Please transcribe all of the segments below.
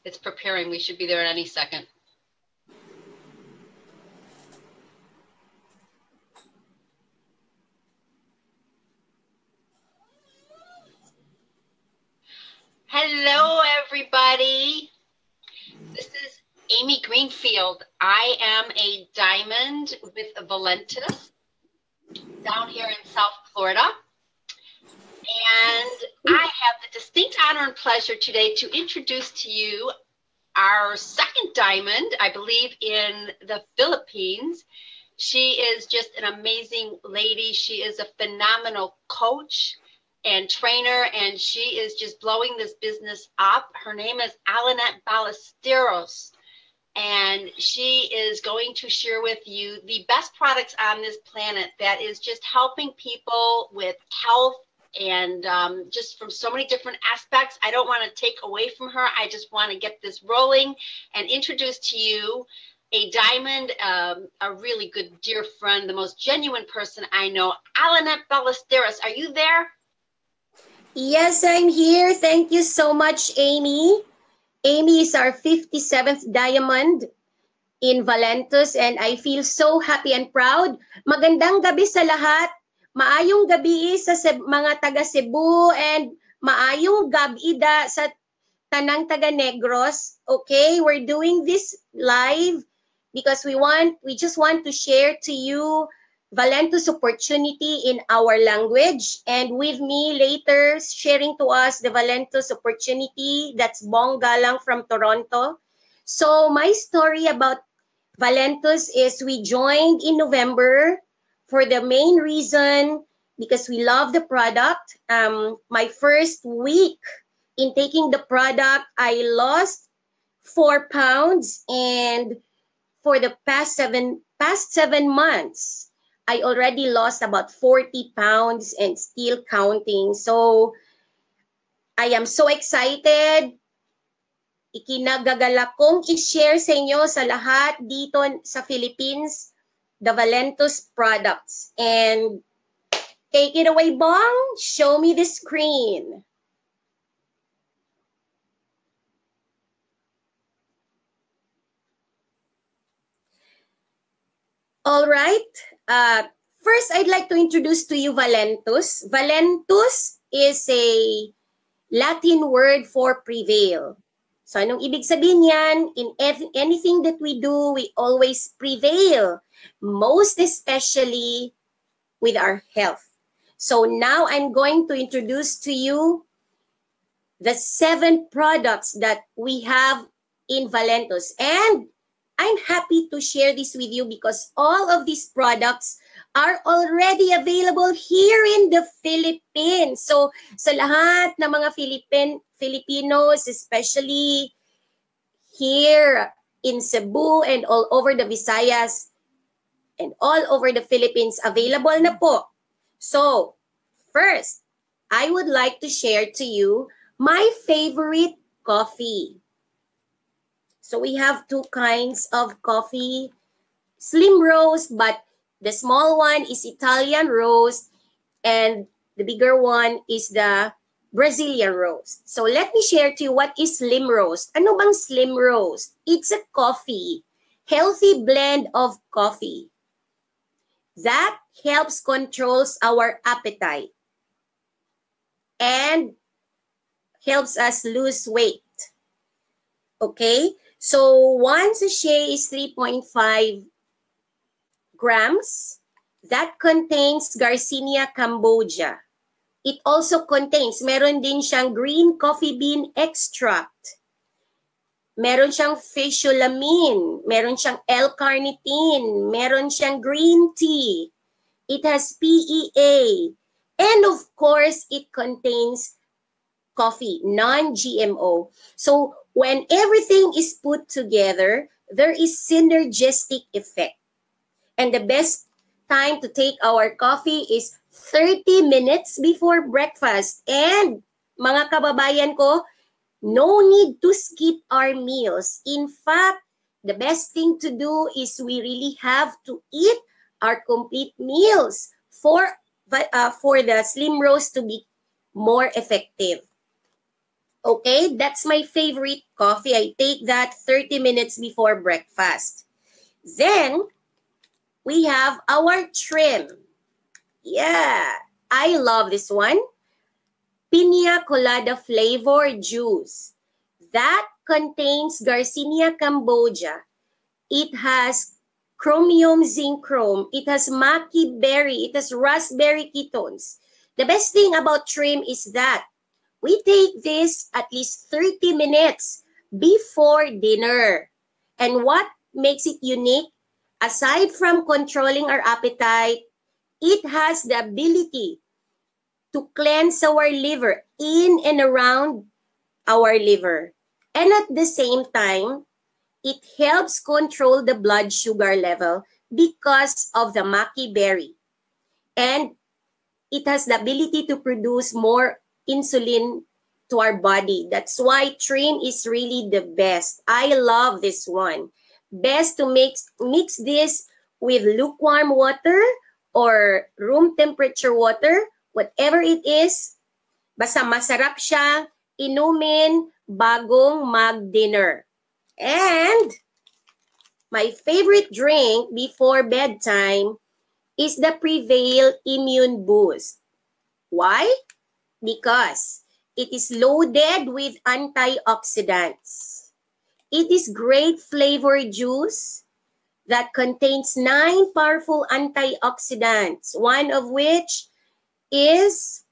It's preparing. We should be there at any second. Hello, everybody. This is Amy Greenfield. I am a diamond with Valentus down here in South Florida. And I have the distinct honor and pleasure today to introduce to you our second diamond, I believe, in the Philippines. She is just an amazing lady. She is a phenomenal coach and trainer, and she is just blowing this business up. Her name is Alanette Ballesteros, and she is going to share with you the best products on this planet that is just helping people with health and just from so many different aspects. I don't want to take away from her. I just want to get this rolling and introduce to you a diamond, a really good dear friend, the most genuine person I know, Alanette Ballesteros. Are you there? Yes, I'm here. Thank you so much, Amy. Amy is our 57th diamond in Valentus, and I feel so happy and proud. Magandang gabi sa lahat. Maayong gabi sa mga taga Cebu, and maayong gabi da sa tanang taga Negros. Okay, we're doing this live because we just want to share to you Valentus opportunity in our language, and with me later sharing to us the Valentus opportunity, that's Bong Galang from Toronto. So my story about Valentus is we joined in November for the main reason because we love the product. My first week in taking the product, I lost 4 pounds, and for the past seven months, I already lost about 40 pounds and still counting. So I am so excited. Ikinagagala kong i-share sa inyo sa lahat dito sa Philippines, the Valentus products. And take it away, Bong. Show me the screen. All right. First, I'd like to introduce to you Valentus. Valentus is a Latin word for prevail. So, anong ibig sabihin yan? In anything that we do, we always prevail, most especially with our health. So, now I'm going to introduce to you the 7 products that we have in Valentus. And I'm happy to share this with you because all of these products are already available here in the Philippines. So, sa lahat ng mga Filipinos, especially here in Cebu and all over the Visayas and all over the Philippines, available na po. So, first, I would like to share to you my favorite coffee. So we have 2 kinds of coffee, slim roast, but the small one is Italian roast, and the bigger one is the Brazilian roast. So let me share to you what is slim roast. Ano bang slim roast? It's a coffee, healthy blend of coffee that helps controls our appetite and helps us lose weight. Okay? So, 1 sachet is 3.5 grams. That contains Garcinia cambogia. It also contains, meron din siyang green coffee bean extract. Meron siyang phycolamine. Meron siyang L-carnitine. Meron siyang green tea. It has PEA. And of course, it contains coffee, non-GMO. So, when everything is put together, there is synergistic effect. And the best time to take our coffee is 30 minutes before breakfast. And mga kababayan ko, no need to skip our meals. In fact, the best thing to do is we really have to eat our complete meals for the slim roast to be more effective. Okay, that's my favorite coffee. I take that 30 minutes before breakfast. Then, we have our trim. Yeah, I love this one. Piña colada flavor juice. That contains Garcinia cambogia. It has chromium zinc chrome. It has maqui berry. It has raspberry ketones. The best thing about trim is that we take this at least 30 minutes before dinner. And what makes it unique, aside from controlling our appetite, it has the ability to cleanse our liver in and around our liver. And at the same time, it helps control the blood sugar level because of the maqui berry. And it has the ability to produce more insulin to our body. That's why trim is really the best. I love this one. Best to mix this with lukewarm water or room temperature water, whatever it is. Basta masarap siya inumin bagong mag-dinner. And my favorite drink before bedtime is the Prevail Immune Boost. Why? Because it is loaded with antioxidants. It is grape flavored juice that contains 9 powerful antioxidants, one of which is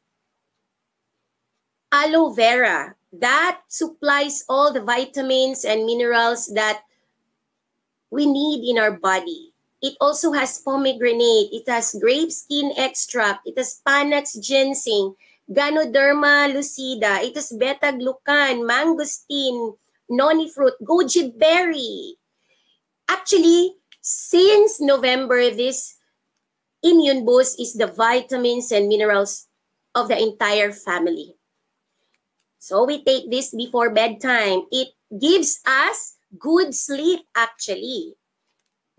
aloe vera. That supplies all the vitamins and minerals that we need in our body. It also has pomegranate. It has grape skin extract. It has Panax ginseng, Ganoderma lucida. It has beta-glucan, mangosteen, noni fruit, goji berry. Actually, since November, this Immune Boost is the vitamins and minerals of the entire family. So we take this before bedtime. It gives us good sleep actually.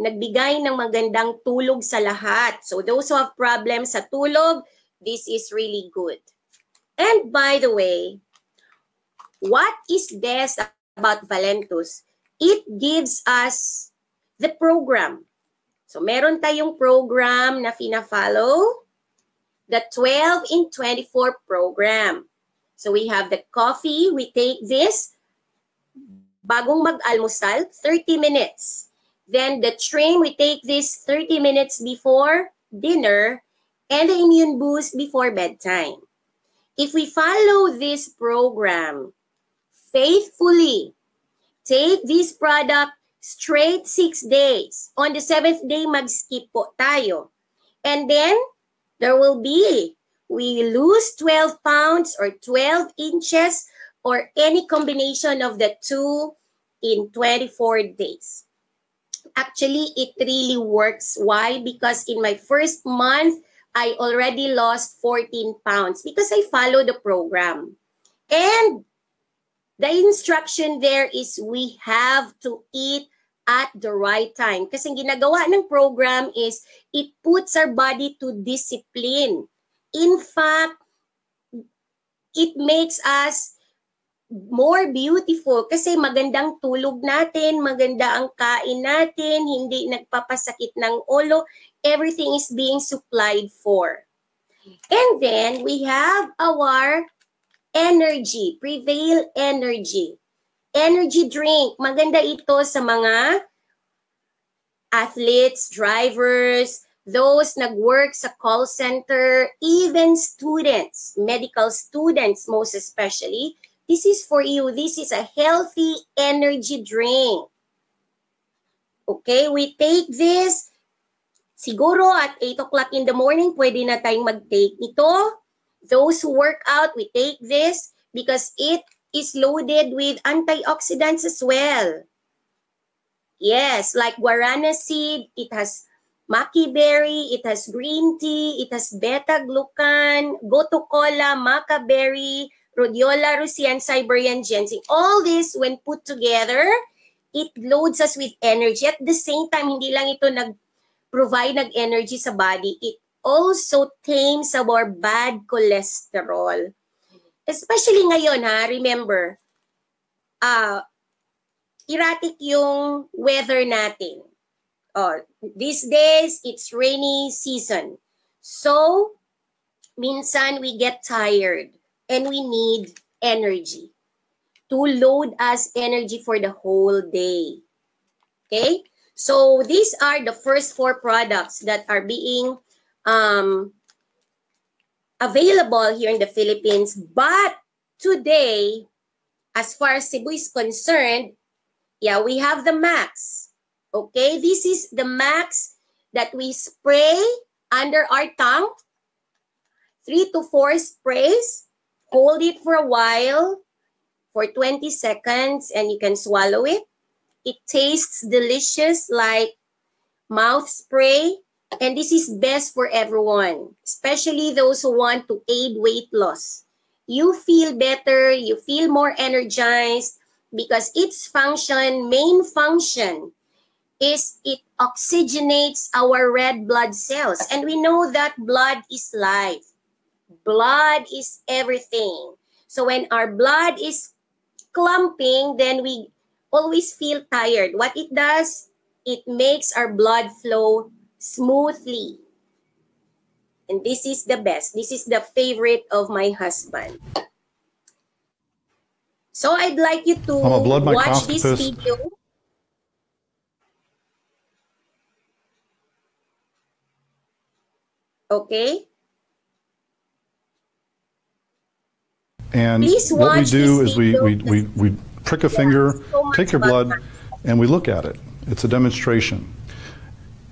Nagbigay ng magandang tulog sa lahat. So those who have problems sa tulog, this is really good. And by the way, what is best about Valentus? It gives us the program. So meron tayong program na fina-follow, the 12 in 24 program. So we have the coffee, we take this bagong mag-almusal, 30 minutes. Then the trim, we take this 30 minutes before dinner, and the Immune Boost before bedtime. If we follow this program faithfully, take this product straight 6 days. On the 7th day, mag-skip po tayo. And then, there will be, we lose 12 pounds or 12 inches or any combination of the two in 24 days. Actually, it really works. Why? Because in my first month, I already lost 14 pounds because I follow the program. And the instruction there is we have to eat at the right time. Kasi ginagawa ng program is it puts our body to discipline. In fact, it makes us more beautiful kasi magandang tulog natin, maganda ang kain natin, hindi nagpapasakit ng ulo, everything is being supplied for. And then we have our energy, Prevail Energy. Energy drink, maganda ito sa mga athletes, drivers, those nag-work sa call center, even students, medical students most especially. This is for you. This is a healthy energy drink. Okay, we take this. Siguro at 8 o'clock in the morning, pwede na tayong mag-take ito. Those who work out, we take this because it is loaded with antioxidants as well. Yes, like guarana seed, it has maqui berry, it has green tea, it has beta-glucan, gotu kola, maca berry, rhodiola rusian, Siberian ginseng. All this, when put together, it loads us with energy. At the same time, hindi lang ito nag-provide ng-energy sa body. It also tames our bad cholesterol. especially ngayon ha, remember, erratic yung weather natin. These days, it's rainy season. So, minsan we get tired and we need energy to load us energy for the whole day. Okay? So, these are the first 4 products that are being available here in the Philippines. But today, as far as Cebu is concerned, yeah, we have the Max. Okay, this is the Max that we spray under our tongue. 3 to 4 sprays. Hold it for a while, for 20 seconds, and you can swallow it. It tastes delicious like mouth spray. And this is best for everyone, especially those who want to aid weight loss. You feel better, you feel more energized because its main function, is it oxygenates our red blood cells. And we know that blood is life. Blood is everything. So when our blood is clumping, then we always feel tired. What it does, it makes our blood flow smoothly. And this is the best. This is the favorite of my husband. So I'd like you to watch this video. Okay. And what we do is we prick a finger, take your blood, and we look at it. It's a demonstration.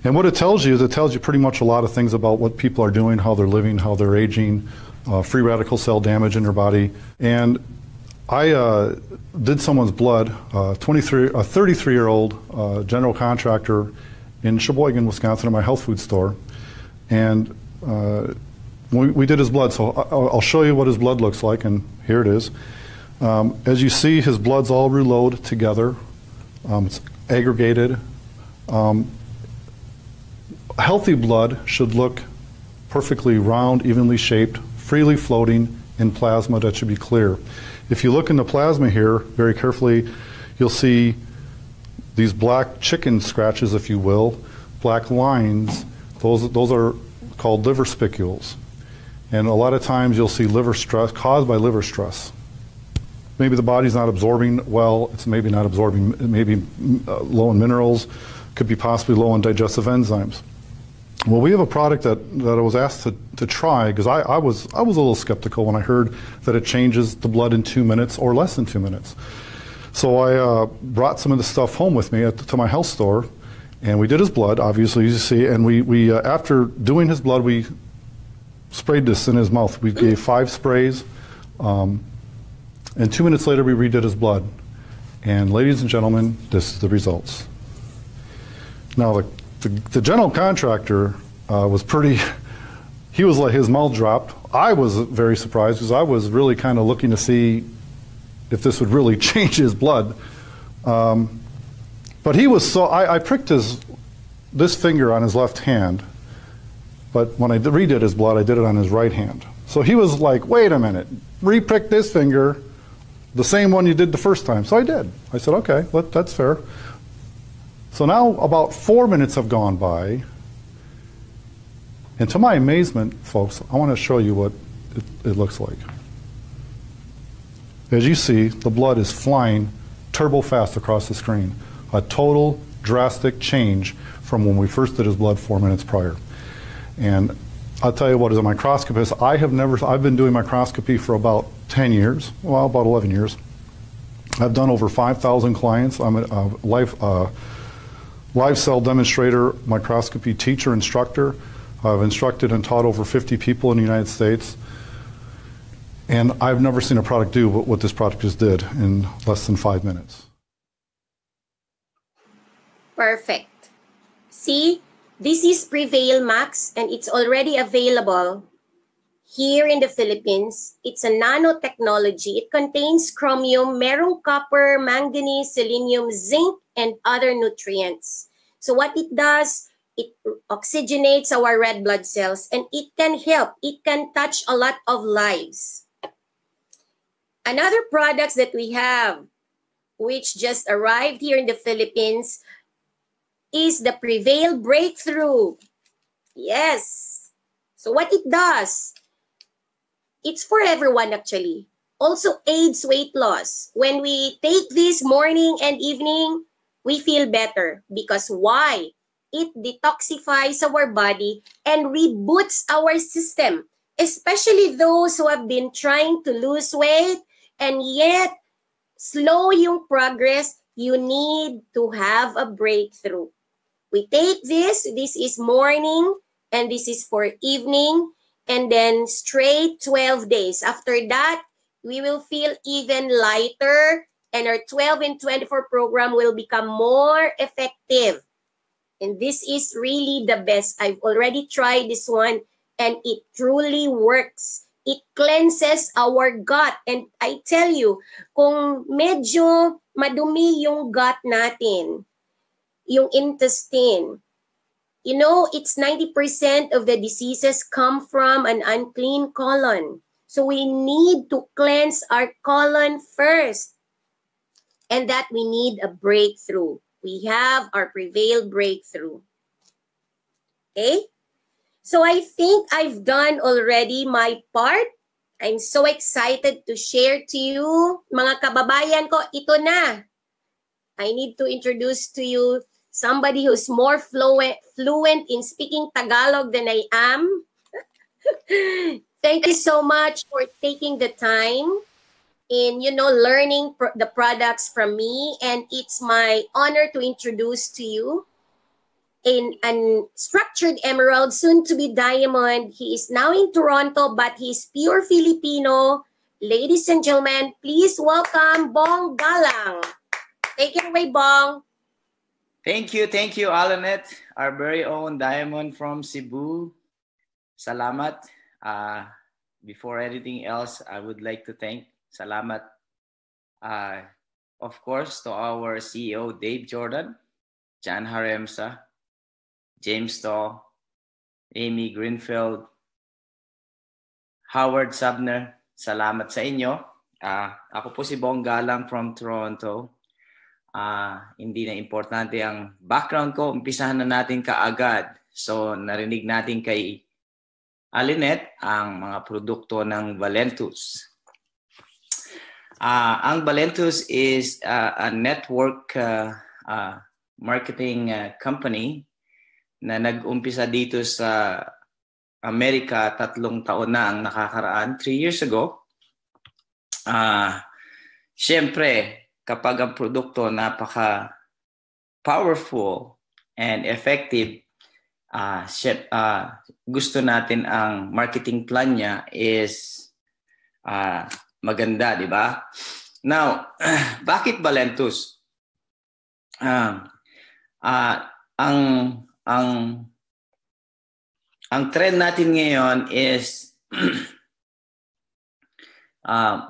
And what it tells you is it tells you pretty much a lot of things about what people are doing, how they're living, how they're aging, free radical cell damage in their body. And I did someone's blood, a 33-year-old general contractor in Sheboygan, Wisconsin, at my health food store. And we did his blood, so I'll show you what his blood looks like, and here it is. As you see, his blood's all reload together. It's aggregated. Healthy blood should look perfectly round, evenly shaped, freely floating in plasma that should be clear. If you look in the plasma here very carefully, you'll see these black chicken scratches, if you will, black lines. Those are called liver spicules. And a lot of times you'll see liver stress caused by liver stress. Maybe the body's not absorbing well, it's maybe not absorbing, maybe low in minerals, could be possibly low in digestive enzymes. Well, we have a product that I was asked to try, because I was a little skeptical when I heard that it changes the blood in 2 minutes or less than 2 minutes. So I brought some of the stuff home with me to my health store, and we did his blood, obviously, as you see, and we after doing his blood, we sprayed this in his mouth. We gave 5 sprays, and 2 minutes later we redid his blood. And ladies and gentlemen, this is the results. Now the general contractor was pretty, he was like, his mouth dropped. I was very surprised because I was really kind of looking to see if this would really change his blood. But he was so, I pricked this finger on his left hand, but when I redid his blood, I did it on his right hand. So he was like, wait a minute, re-prick this finger, the same one you did the first time. So I did. I said, okay, that's fair. So now about 4 minutes have gone by, and to my amazement, folks, I want to show you what it looks like. As you see, the blood is flying turbo fast across the screen. A total drastic change from when we first did his blood 4 minutes prior. And I'll tell you what, as a microscopist, I've been doing microscopy for about 10 years, well, about 11 years. I've done over 5,000 clients. I'm a live cell demonstrator, microscopy teacher, instructor. I've instructed and taught over 50 people in the United States. And I've never seen a product do what this product just did in less than 5 minutes. Perfect. See, this is Prevail Max, and it's already available here in the Philippines. It's a nanotechnology. It contains chromium, merong copper, manganese, selenium, zinc, and other nutrients. So what it does, it oxygenates our red blood cells, and it can help. It can touch a lot of lives. Another products that we have, which just arrived here in the Philippines, is the Prevail Breakthrough. Yes. So what it does, it's for everyone actually. Also aids weight loss. When we take this morning and evening, we feel better. Because why? It detoxifies our body and reboots our system. Especially those who have been trying to lose weight and yet slow yung progress, you need to have a breakthrough. We take this is morning, and this is for evening, and then straight 12 days. After that, we will feel even lighter, and our 12 and 24 program will become more effective. And this is really the best. I've already tried this one, and it truly works. It cleanses our gut. And I tell you, kung medyo madumi yung gut natin, yung intestine, you know, it's 90% of the diseases come from an unclean colon. So we need to cleanse our colon first. And that we need a breakthrough. We have our Prevail Breakthrough. Okay? So I think I've done already my part. I'm so excited to share to you. Mga kababayan ko, ito na. I need to introduce to you somebody who's more fluent in speaking Tagalog than I am. Thank you so much for taking the time in, you know, learning the products from me. And it's my honor to introduce to you in an structured emerald, soon to be diamond. He is now in Toronto, but he's pure Filipino. Ladies and gentlemen, please welcome Bong Galang. Take it away, Bong. Thank you, Alanet, our very own diamond from Cebu. Salamat. Before anything else, I would like to thank Salamat, of course, to our CEO, Dave Jordan, Jan Haremsa, James To, Amy Greenfield, Howard Subner. Salamat sa inyo. Ako po si Bong Galang from Toronto. Hindi na importante ang background ko. Umpisahan na natin kaagad. So, narinig natin kay Alinet ang mga produkto ng Valentus. Ang Valentus is a network marketing company na nag-umpisa dito sa Amerika 3 taon na ang nakakaraan, 3 years ago. Siyempre, kapag ang produkto napaka-powerful and effective, gusto natin ang marketing plan niya is maganda, di ba? Now, bakit Valentus? Ang trend natin ngayon is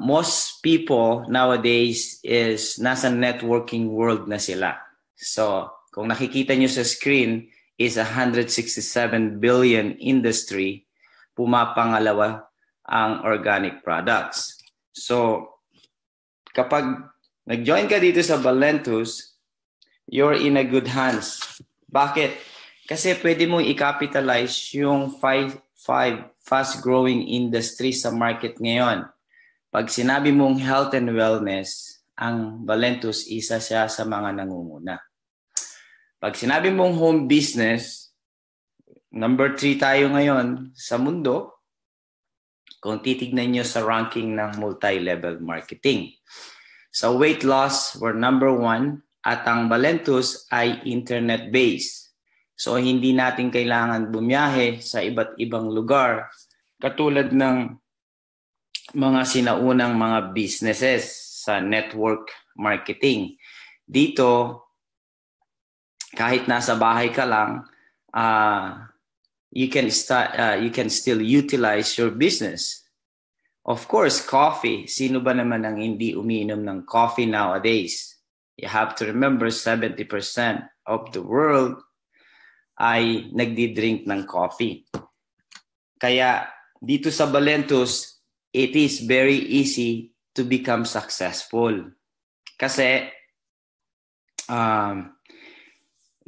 most people nowadays is nasa networking world na sila. So, kung nakikita nyo sa screen is 167 billion industry, pumapangalawa ang organic products. So, kapag nag-join ka dito sa Valentus, you're in a good hands. Bakit? Kasi pwede mong i-capitalize yung 5 fast-growing industry sa market ngayon. Pag sinabi mong health and wellness, ang Valentus isa siya sa mga nangunguna. Pag sinabi mong home business, number 3 tayo ngayon sa mundo kung titignan nyo sa ranking ng multi-level marketing. Sa weight loss, we're number 1 at ang Valentus ay internet-based. So hindi natin kailangan bumiyahe sa iba't ibang lugar katulad ng mga sinaunang mga businesses sa network marketing. Dito, kahit nasa bahay ka lang, you can still utilize your business. Of course, coffee. Sino ba naman ang hindi umiinom ng coffee nowadays? You have to remember 70% of the world ay nagdi-drink ng coffee. Kaya dito sa Valentus, it is very easy to become successful. Kasi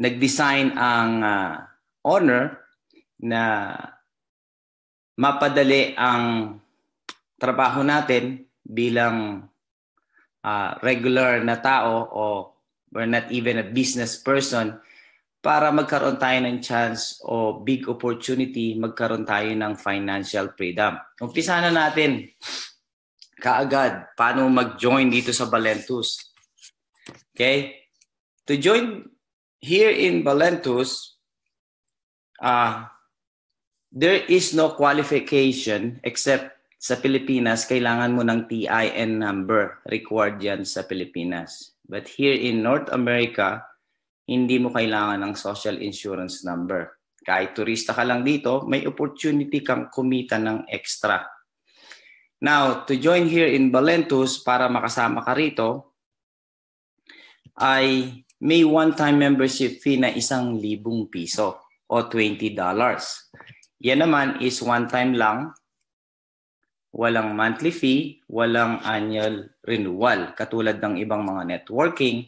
nag-design ang owner na mapadali ang trabaho natin bilang regular na tao o we're not even a business person para magkaroon tayo ng chance o big opportunity, magkaroon tayo ng financial freedom. Umpisa na natin kaagad paano mag-join dito sa Valentus. Okay? To join here in Valentus, there is no qualification except sa Pilipinas, kailangan mo ng TIN number. Required yan sa Pilipinas. But here in North America, hindi mo kailangan ng social insurance number. Kahit turista ka lang dito, may opportunity kang kumita ng extra. Now, to join here in Valentus, para makasama ka rito, ay may one-time membership fee na 1,000 piso o $20. Yan naman is one-time lang. Walang monthly fee, walang annual renewal. Katulad ng ibang mga networking,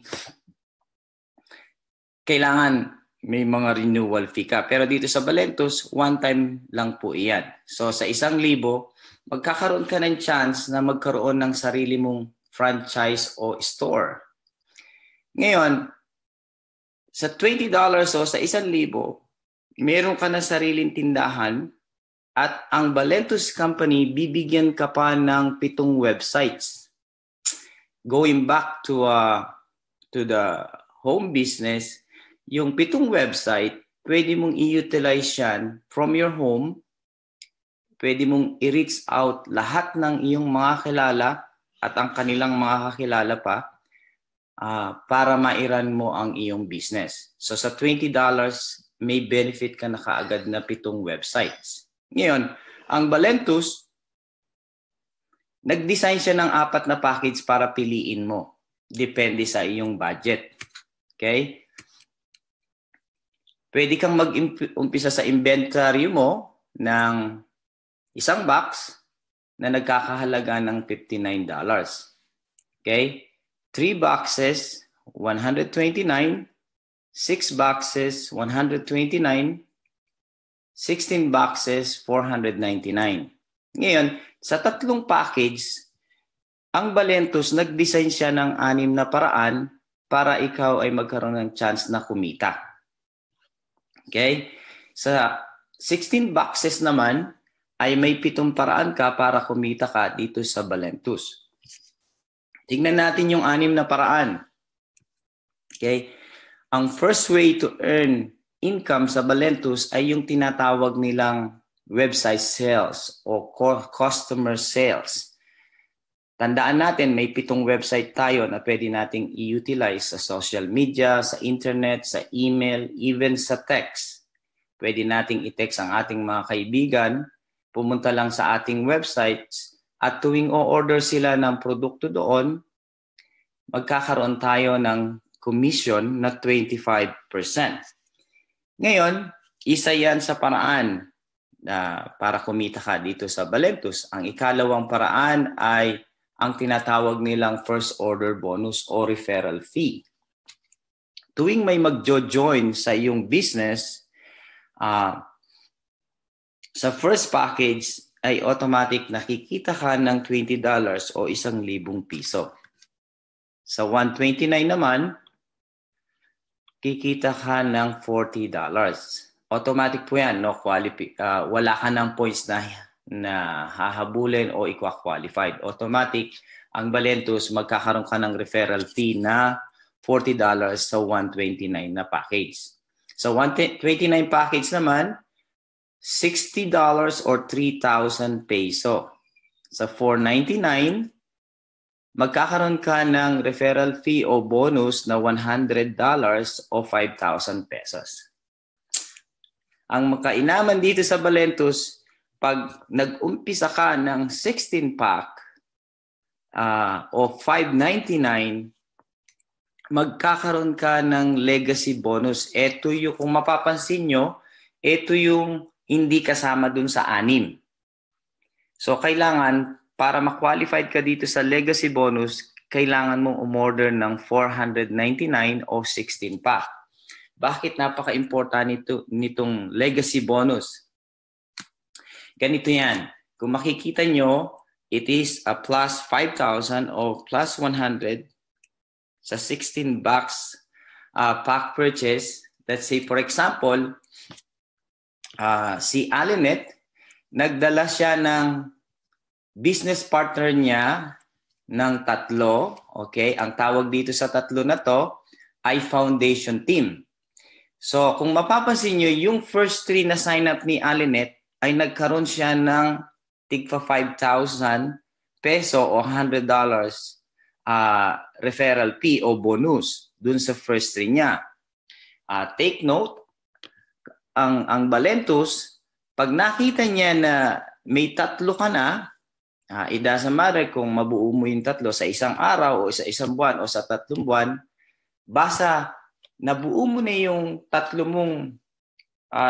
kailangan may mga renewal fee ka. Pero dito sa Valentus, one time lang po iyan. So sa 1,000, magkakaroon ka ng chance na magkaroon ng sarili mong franchise o store. Ngayon, sa $20 o sa 1,000, meron ka na sariling tindahan. At ang Valentus Company, bibigyan ka pa ng 7 websites. Going back to the home business, yung 7 website, pwede mong i-utilize yan from your home. Pwede mong i-reach out lahat ng iyong mga kilala at ang kanilang mga kakilala pa para mairan mo ang iyong business. So sa $20, may benefit ka na kaagad na 7 websites. Ngayon, ang Valentus, nag-design siya ng 4 na package para piliin mo. Depende sa iyong budget. Okay? Pwede kang mag-umpisa sa inventory mo ng 1 box na nagkakahalaga ng $59. Okay? 3 boxes, $129. 6 boxes, $129. 16 boxes, $499. Ngayon, sa 3 package, ang Valentus nag-design siya ng 6 na paraan para ikaw ay magkaroon ng chance na kumita. Okay? Sa 16 boxes naman, ay may 7 paraan ka para kumita ka dito sa Valentus. Tingnan natin yung 6 na paraan. Okay? Ang first way to earn income sa Valentus ay yung tinatawag nilang website sales o customer sales. Tandaan natin, may 7 website tayo na pwede nating i-utilize sa social media, sa internet, sa email, even sa text. Pwede nating i-text ang ating mga kaibigan, pumunta lang sa ating websites, at tuwing o-order sila ng produkto doon, magkakaroon tayo ng commission na 25%. Ngayon, isa yan sa paraan para kumita ka dito sa Valentus. Ang ikalawang paraan ay ang tinatawag nilang first order bonus o referral fee. Tuwing may mag-join sa iyong business, sa first package ay automatic nakikita ka ng $20 o 1,000 piso. Sa 129 naman, kikita ka ng $40. Automatic po yan, no? Wala ka ng points na hahabulin o i-qualified. Automatic, ang Valentus, magkakaroon ka ng referral fee na $40 sa 129 na package. Sa 129 package naman, $60 or 3,000 peso. Sa 499, magkakaroon ka ng referral fee o bonus na $100 o 5,000 pesos. Ang makainaman dito sa Valentus, pag nag-umpisa ka ng 16-pack o $599, magkakaroon ka ng legacy bonus. Ito yung, kung mapapansin nyo, ito yung hindi kasama dun sa 6. So, kailangan para ma-qualified ka dito sa legacy bonus, kailangan mong umorder ng 499 o 16 pack. Bakit napaka-importante nitong legacy bonus? Ganito yan. Kung makikita nyo, it is a plus 5,000 o plus 100 sa 16 box pack purchase. Let's say, for example, si Alinet, nagdala siya ng business partner niya ng 3. Okay? Ang tawag dito sa 3 na to ay foundation team. So, kung mapapansin nyo, yung first 3 na sign up ni Alinet ay nagkaroon siya ng tigpa 5,000 peso o $100 referral fee o bonus dun sa first 3 niya. Take note, ang Valentus, pag nakita niya na may 3 ka na, it doesn't matter kung mabuo mo yung 3 sa isang araw o sa isang buwan o sa 3 buwan, basta nabuo mo na yung 3 mong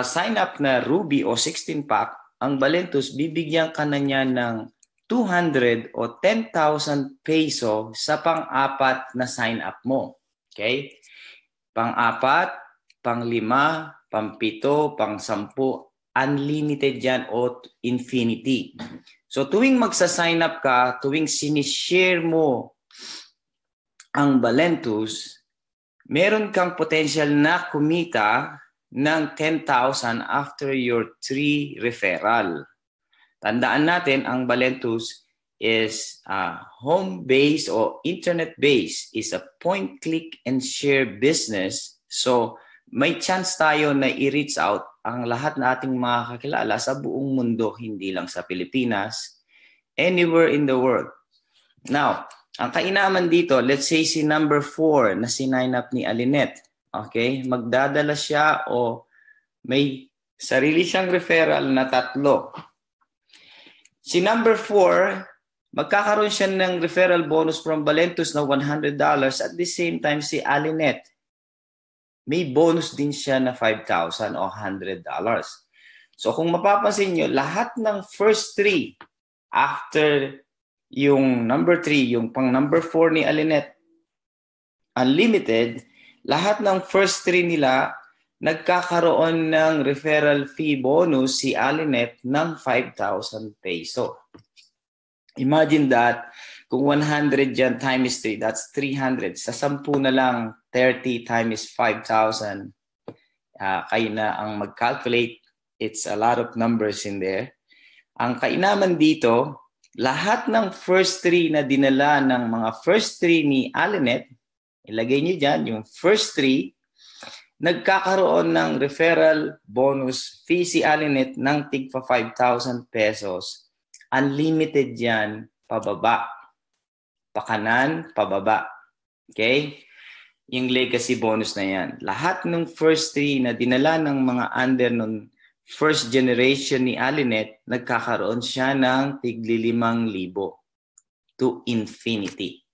sign up na Ruby o 16 pack, ang Valentus, bibigyan ka na niya ng 200 o 10,000 peso sa pang-4 na sign up mo. Okay? Pang-4, pang-5, pang-7, pang-10, unlimited yan o infinity. So tuwing magsa-sign up ka, tuwing sinishare mo ang Valentus, meron kang potential na kumita ng 10,000 after your 3 referral. Tandaan natin, ang Valentus is home-based o internet-based, is a point, click, and share business. So may chance tayo na i-reach out ang lahat na ating mga kakilala sa buong mundo, hindi lang sa Pilipinas, anywhere in the world. Now, ang kainaman dito, let's say si number 4 na sinign up ni Alinet. Okay? Magdadala siya o may sarili siyang referral na 3. Si number 4, magkakaroon siya ng referral bonus from Valentus na $100. At the same time, si Alinet, may bonus din siya na 5,000 o $100. So kung mapapansin nyo, lahat ng first 3 after yung number 3, yung pang number 4 ni Alinet, unlimited, lahat ng first 3 nila, nagkakaroon ng referral fee bonus si Alinet ng 5,000 peso. Imagine that, kung 100 dyan times 3, that's 300. Sa 10 na lang, 30 times 5,000. Kayo na ang mag-calculate. It's a lot of numbers in there. Ang kainaman dito, lahat ng first 3 na dinala ng mga first 3 ni Alinet, ilagay nyo dyan yung first 3, nagkakaroon ng referral bonus fee si Alinet ng tigpa 5,000 pesos. Unlimited yan, pababa. Pakanan, pababa. Okay? Yung legacy bonus na yan. Lahat ng first 3 na dinala ng mga under nung first generation ni Alinet, nagkakaroon siya ng tigli 5,000 to infinity.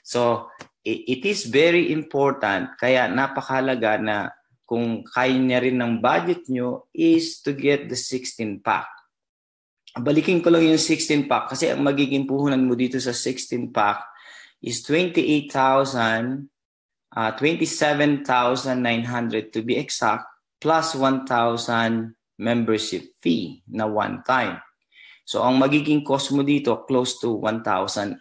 So, it is very important, kaya napakahalaga na kung kaya niya rin ng budget nyo is to get the 16 pack. Balikin ko lang yung 16 pack kasi ang magiging puhunan mo dito sa 16 pack is 27,900 to be exact, plus 1,000 membership fee na one time. So ang magiging cost mo dito close to 1,800.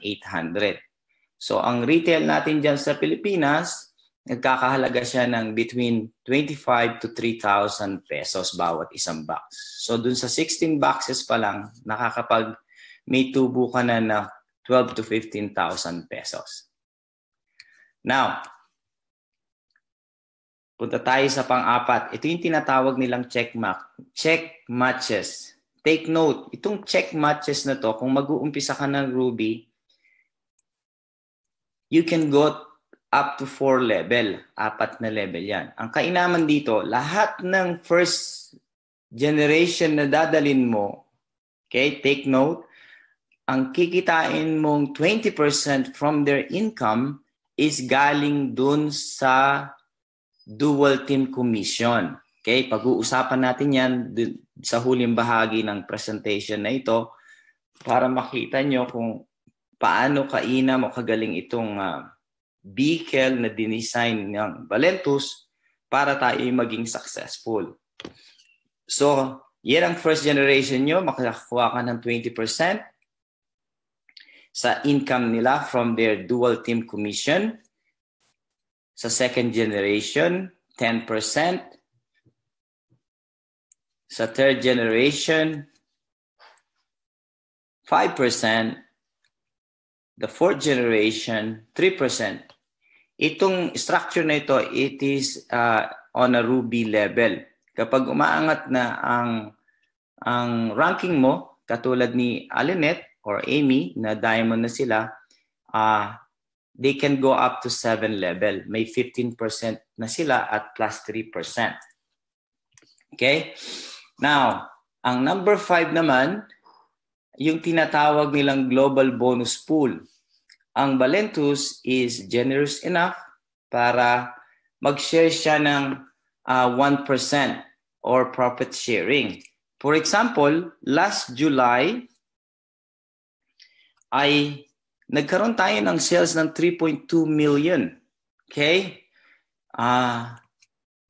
So ang retail natin dyan sa Pilipinas, nagkakahalaga siya ng between 25 to 3,000 pesos bawat isang box. So dun sa 16 boxes pa lang, nakakapag may tubo ka na na 12 to 15,000 pesos. Now, punta tayo sa pang-4. Ito yung tinatawag nilang check matches. Take note, itong check matches na to, kung mag-uumpisa ka ng Ruby, you can go up to 4 level. 4 na level yan. Ang kainaman dito, lahat ng first generation na dadalin mo, okay, take note, ang kikitain mong 20% from their income is galing dun sa dual team commission. Okay, pag-uusapan natin yan sa huling bahagi ng presentation na ito para makita nyo kung paano kainam o kagaling itong vehicle na dinesign ng Valentus para tayo maging successful. So, yan ang first generation nyo, makakakuha ka ng 20% sa income nila from their dual team commission. Sa second generation, 10%. Sa third generation, 5%. The fourth generation, 3%. Itong structure na ito, it is on a Ruby level. Kapag umaangat na ang ranking mo, katulad ni Alinette or Amy, na diamond na sila, they can go up to 7 level. May 15% na sila at plus 3%. Okay? Now, ang number 5 naman, yung tinatawag nilang global bonus pool. Ang Valentus is generous enough para mag-share siya ng 1% or profit sharing. For example, last July ay nagkaroon tayo ng sales ng 3.2 million. Okay?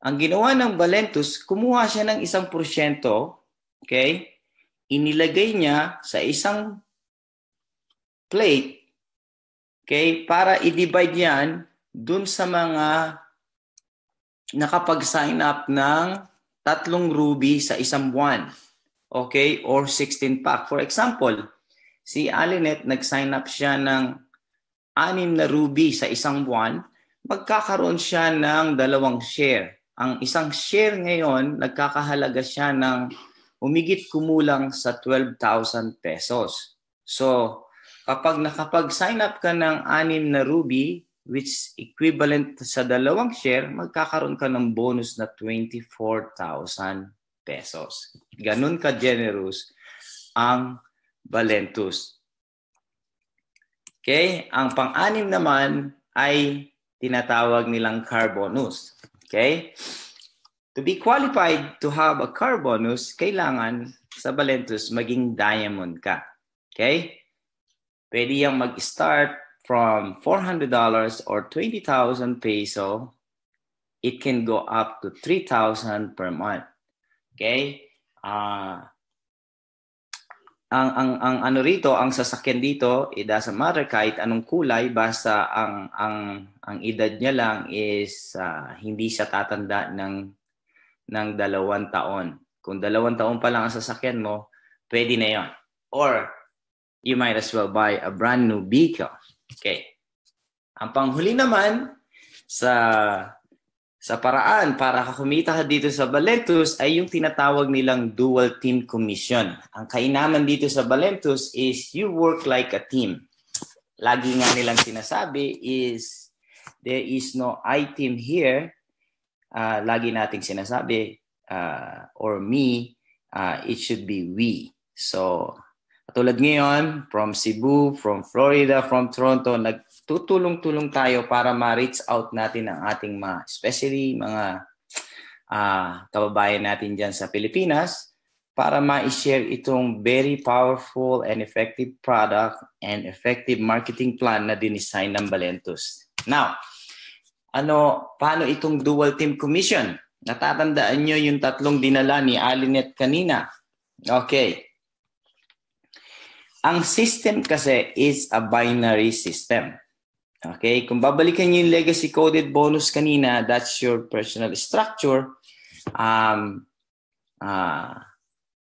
Ang ginawa ng Valentus, kumuha siya ng 1%, okay? Inilagay niya sa isang plate, okay, para i-divide yan dun sa mga nakapag-sign up ng 3 ruby sa isang buwan, okay, or 16 pack. For example, si Alinette, nag-sign up siya ng 6 na ruby sa isang buwan, magkakaroon siya ng 2 share. Ang isang share ngayon, nagkakahalaga siya ng umigit kumulang sa 12,000 pesos. So, kapag nakapag-sign up ka ng 6 na ruby, which equivalent sa 2 share, magkakaroon ka ng bonus na 24,000 pesos. Ganun ka-generous ang Valentus. Okay? Ang pang-6 naman ay tinatawag nilang car bonus. Okay? To be qualified to have a car bonus, kailangan sa Valentus maging diamond ka. Okay? Pwede yung mag-start from $400 or 20,000 peso. It can go up to 3,000 per month. Okay? Ang ano rito, ang sasakyan dito, it doesn't matter kahit anong kulay, basta ang edad niya lang is hindi siya tatanda ng 2 taon. Kung 2 taon pa lang ang sasakyan mo, pwede na yon. Or, you might as well buy a brand new vehicle. Okay. Ang panghuli naman sa paraan para kumita ka dito sa Valentus ay yung tinatawag nilang dual team commission. Ang kainaman dito sa Valentus is you work like a team. Lagi nga nilang sinasabi is there is no I team here. Lagi nating sinasabi, or me, it should be we. So, katulad ngayon, from Cebu, from Florida, from Toronto, nagtutulong-tulong tayo para ma-reach out natin ang ating especially mga kababayan natin dyan sa Pilipinas para ma-share itong very powerful and effective product and effective marketing plan na dinesign ng Valentus. Now, paano itong dual team commission? Natatandaan nyo yung 3 dinala ni Alinette kanina. Okay. Ang system kasi is a binary system. Okay? Kung babalikan nyo yung legacy coded bonus kanina, that's your personal structure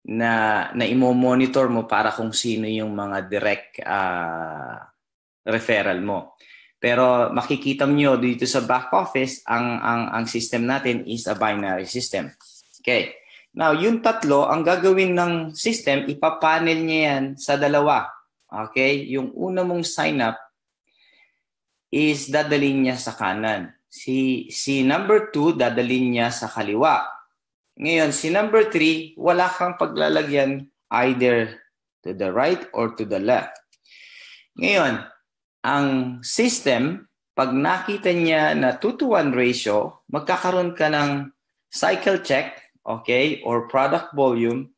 na imo-monitor mo para kung sino yung mga direct referral mo. Pero makikita nyo dito sa back office, ang system natin is a binary system. Okay. Now, yung 3, ang gagawin ng system, ipapanel niya yan sa 2. Okay? Yung una mong sign up is dadalhin niya sa kanan. Si number 2, dadalhin niya sa kaliwa. Ngayon, si number 3, wala kang paglalagyan either to the right or to the left. Ngayon, ang system, pag nakita niya na 2-to-1 ratio, magkakaroon ka ng cycle check, okay, or product volume.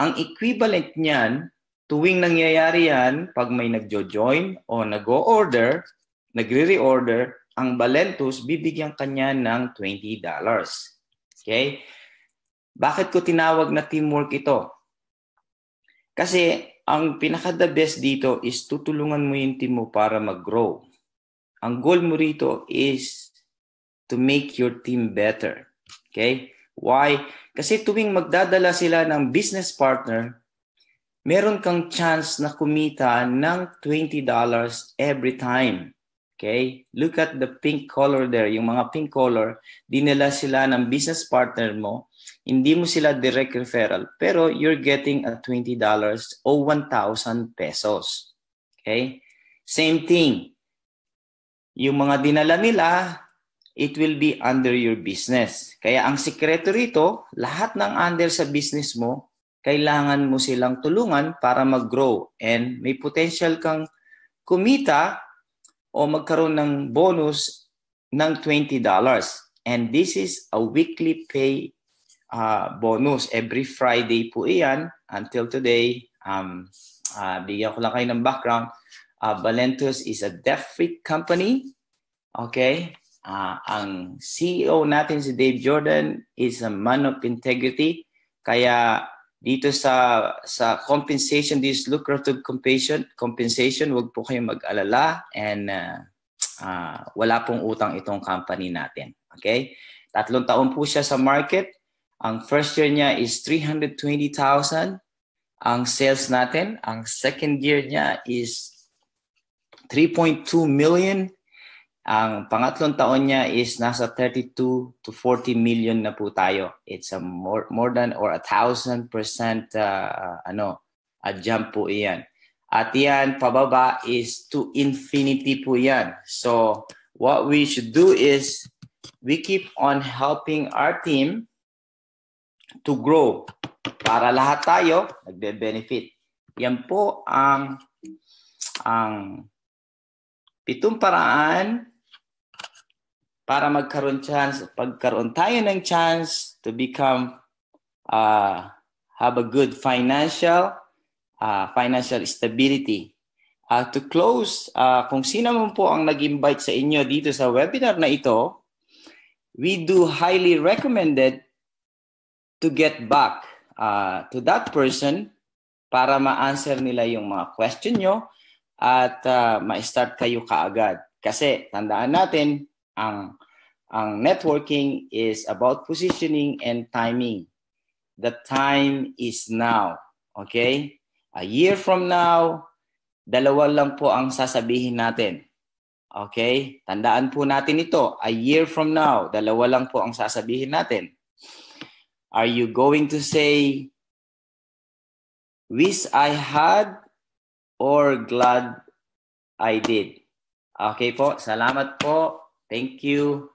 Ang equivalent niyan, tuwing nangyayari yan, pag may nagjo-join o nag-o-order, nagre-reorder, ang Valentus, bibigyan kanya ng $20. Okay? Bakit ko tinawag na teamwork ito? Kasi ang pinaka-the best dito is tutulungan mo yung team mo para mag-grow. Ang goal mo rito is to make your team better. Okay? Why? Kasi tuwing magdadala sila ng business partner, meron kang chance na kumita ng $20 every time. Okay? Look at the pink color there. Yung mga pink color, dinala sila ng business partner mo. Hindi mo sila direct referral, pero you're getting a $20 o 1,000 pesos. Okay? Same thing. Yung mga dinala nila, it will be under your business. Kaya ang sikreto rito, lahat ng under sa business mo, kailangan mo silang tulungan para mag-grow. And may potential kang kumita o magkaroon ng bonus ng $20. And this is a weekly pay bonus. Every Friday po iyan until today. Bigyan ko lang kayo ng background. Valentus is a debt-free company. Okay? Ang CEO natin si Dave Jordan is a man of integrity. Kaya dito sa compensation, this lucrative compensation, wag po kayong mag-alala and wala pong utang itong company natin. Okay? 3 taon po siya sa market. Ang first year niya is 320,000. Ang sales natin, ang second year niya is 3.2 million. Ang pangatlong taon niya is nasa 32 to 40 million na po tayo. It's a more than or 1,000% a jump po iyan. At yan, pababa is to infinity po yan. So, what we should do is we keep on helping our team to grow para lahat tayo nagbe-benefit. Yan po ang 7 paraan para pagkaroon tayo ng chance to become have a good financial stability. To close, kung sino man po ang nag-invite sa inyo dito sa webinar na ito, we do highly recommended to get back to that person para ma-answer nila yung mga question nyo at ma-start kayo kaagad. Kasi tandaan natin, ang networking is about positioning and timing. The time is now. Okay? A year from now, 2 lang po ang sasabihin natin. Okay? Tandaan po natin ito. A year from now, 2 lang po ang sasabihin natin. Are you going to say, wish I had or glad I did? Okay po. Salamat po. Thank you.